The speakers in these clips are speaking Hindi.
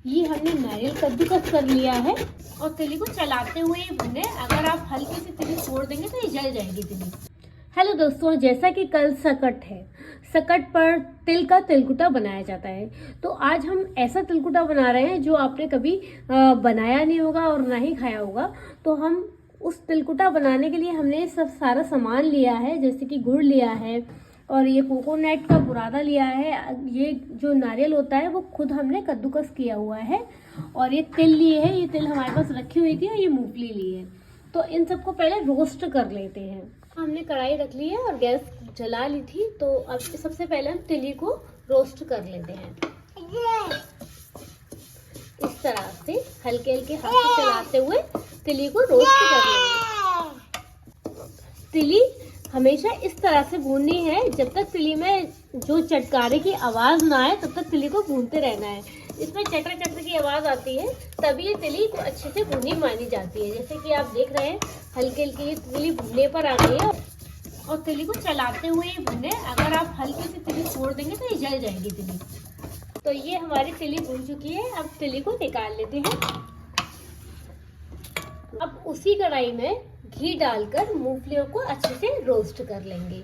ये हमने नारियल कद्दूकस कर लिया है और तिली को चलाते हुए ही भूने। अगर आप हल्की सी तिली छोड़ देंगे तो ये जल जाएगी तिली। हेलो दोस्तों, जैसा कि कल सकट है, सकट पर तिल का तिलकुटा बनाया जाता है। तो आज हम ऐसा तिलकुटा बना रहे हैं जो आपने कभी बनाया नहीं होगा और ना ही खाया होगा। तो हम उस तिलकुटा बनाने के लिए हमने सब सारा सामान लिया है, जैसे कि गुड़ लिया है और ये कोकोनट का बुरादा लिया है। ये जो नारियल होता है वो खुद हमने कद्दूकस किया हुआ है और ये तिल लिए है। ये तिल हमारे पास रखी हुई थी और ये मूंगफली ली है। तो इन सबको पहले रोस्ट कर लेते हैं। हमने कढ़ाई रख ली है और गैस जला ली थी। तो अब सबसे पहले हम तिली को रोस्ट कर लेते हैं। इस तरह से हल्के हल्के हाथ से चलाते हुए तिली को रोस्ट कर लेंगे। तिली हमेशा इस तरह से भूननी है, जब तक तिली में जो चटकारे की आवाज ना आए तब तक तिली को भूनते रहना है। इसमें चटर चटर की आवाज आती है तभी ये तिली को अच्छे से भुनी मानी जाती है। जैसे कि आप देख रहे हैं हल्की हल्की ये तिली भुनने पर आ गई है और तिली को चलाते हुए ही भुने। अगर आप हल्की सी तिली छोड़ देंगे तो ये जल जाएगी तिली। तो ये हमारी तिली भून चुकी है। अब तिली को निकाल लेते हैं। अब उसी कढ़ाई में घी डालकर मूंगफलियों को अच्छे से रोस्ट कर लेंगे।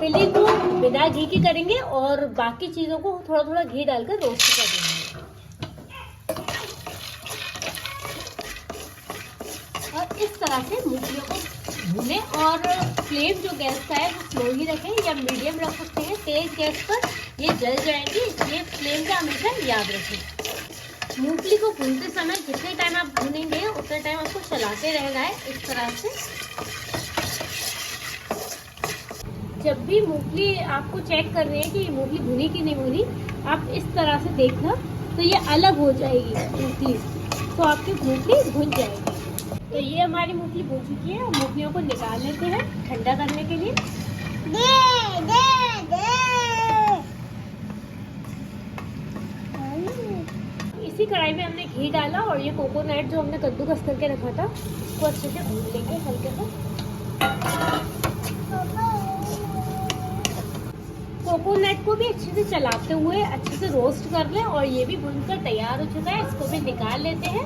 तिली को बिना घी के करेंगे और बाकी चीजों को थोड़ा थोड़ा घी डालकर रोस्ट कर लेंगे। और इस तरह से मूंगफलियों को भूने और फ्लेम जो गैस का है वो स्लो ही रखें या मीडियम रख सकते हैं। तेज गैस पर ये जल जाएंगी, इसलिए फ्लेम का हमेशा याद रखें। मूंगफली को भूनते समय जितने टाइम आप भूनेंगे उतने टाइम आपको चलाते रहना है। इस तरह से जब भी मूंगफली आपको चेक करनी है कि मूंगफली भुनी कि नहीं भुनी, आप इस तरह से देखना तो ये अलग हो जाएगी मूंगफली, तो आपकी मूंगफली भुन जाएगी। तो ये हमारी मूंगफली भुन चुकी है। मूंगफलियों को निकाल लेते हैं ठंडा करने के लिए। इसी कढ़ाई में हमने घी डाला और ये कोकोनट जो हमने कद्दूकस करके रखा था उसको अच्छे से भून लेंगे हल्के से। कोकोनट को भी अच्छे से चलाते हुए अच्छे से रोस्ट कर लें और ये भी भूनकर तैयार हो चुका है। इसको भी निकाल लेते हैं।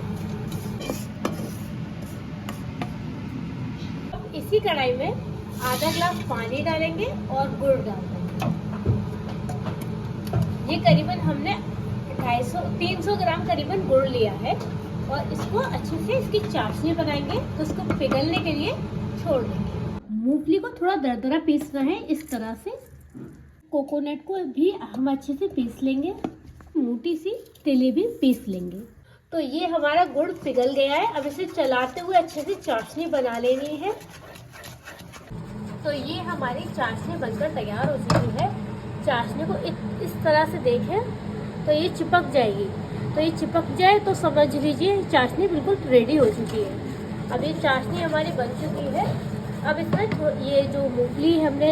अब इसी कढ़ाई में आधा ग्लास पानी डालेंगे और गुड़ डाल देंगे। ये करीबन हमने 300 ग्राम करीबन गुड़ लिया है और इसको अच्छे से इसकी चाशनी बनाएंगे। तो इसको पिघलने के लिए छोड़ देंगे। मूंगफली को थोड़ा दरदरा पीसना है इस तरह से। कोकोनट को भी हम अच्छे से पीस लेंगे। मोटी सी तिली भी पीस लेंगे। तो ये हमारा गुड़ पिघल गया है। अब इसे चलाते हुए अच्छे से चाशनी बना लेनी है। तो ये हमारी चाशनी बनकर तैयार हो चुकी है। चाशनी को इस तरह से देखें तो ये चिपक जाएगी। तो ये चिपक जाए तो समझ लीजिए चाशनी बिल्कुल रेडी हो चुकी है। अब ये चाशनी हमारी बन चुकी है। अब इसमें ये जो मूंगफली हमने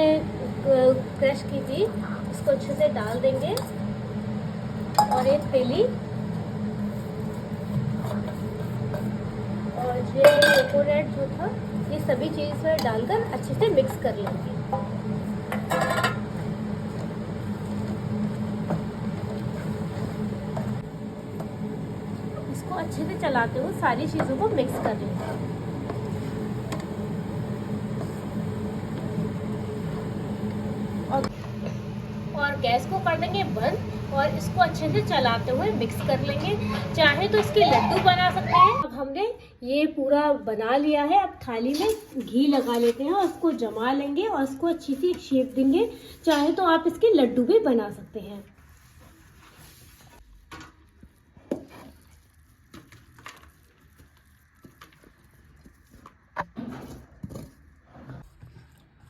क्रश की थी इसको अच्छे से डाल देंगे और ये तिली और ये कोकोनट जो था ये सभी चीज़ में डालकर अच्छे से मिक्स कर लेंगे। इसको अच्छे से चलाते हुए सारी चीज़ों को मिक्स कर लेंगे। और गैस को कर देंगे बंद और इसको अच्छे से चलाते हुए मिक्स कर लेंगे। चाहे तो इसके लड्डू बना सकते हैं। अब हमने ये पूरा बना लिया है। अब थाली में घी लगा लेते हैं और इसको जमा लेंगे और इसको अच्छी सी शेप देंगे। चाहे तो आप इसके लड्डू भी बना सकते हैं।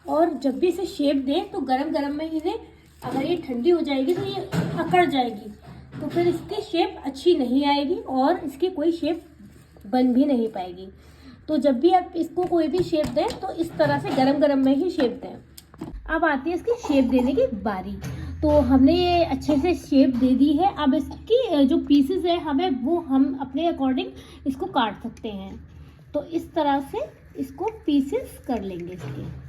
और जब भी इसे शेप दें तो गरम गरम में इन्हें, अगर ये ठंडी हो जाएगी तो ये अकड़ जाएगी, तो फिर इसकी शेप अच्छी नहीं आएगी और इसकी कोई शेप बन भी नहीं पाएगी। तो जब भी आप इसको कोई भी शेप दें तो इस तरह से गरम गरम में ही शेप दें। अब आती है इसकी शेप देने की बारी। तो हमने ये अच्छे से शेप दे दी है। अब इसकी जो पीसेस है हम अपने अकॉर्डिंग इसको काट सकते हैं। तो इस तरह से इसको पीसेस कर लेंगे इसके,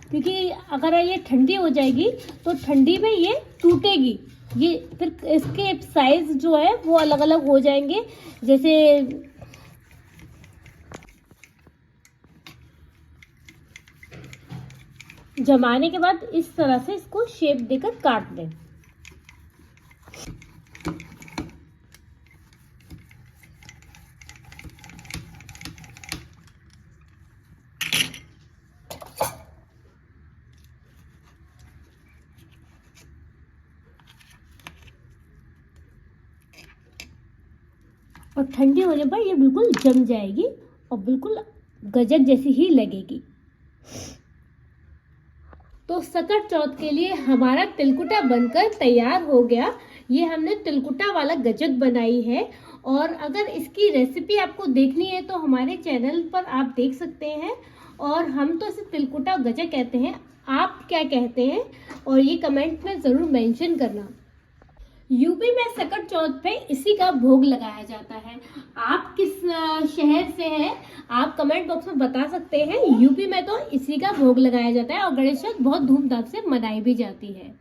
क्योंकि अगर ये ठंडी हो जाएगी तो ठंडी में ये टूटेगी ये फिर इसके साइज जो है वो अलग अलग हो जाएंगे। जैसे जमाने के बाद इस तरह से इसको शेप देकर काट दें। और ठंडी होने पर ये बिल्कुल जम जाएगी और बिल्कुल गजक जैसी ही लगेगी। तो सकट चौथ के लिए हमारा तिलकुटा बनकर तैयार हो गया। ये हमने तिलकुटा वाला गजक बनाई है। और अगर इसकी रेसिपी आपको देखनी है तो हमारे चैनल पर आप देख सकते हैं। और हम तो इसे तिलकुटा गजक कहते हैं, आप क्या कहते हैं और ये कमेंट में ज़रूर मेंशन करना। यूपी में सकट चौथ पे इसी का भोग लगाया जाता है। आप किस शहर से हैं आप कमेंट बॉक्स में बता सकते हैं। यूपी में तो इसी का भोग लगाया जाता है और गणेश चौथ बहुत धूमधाम से मनाई भी जाती है।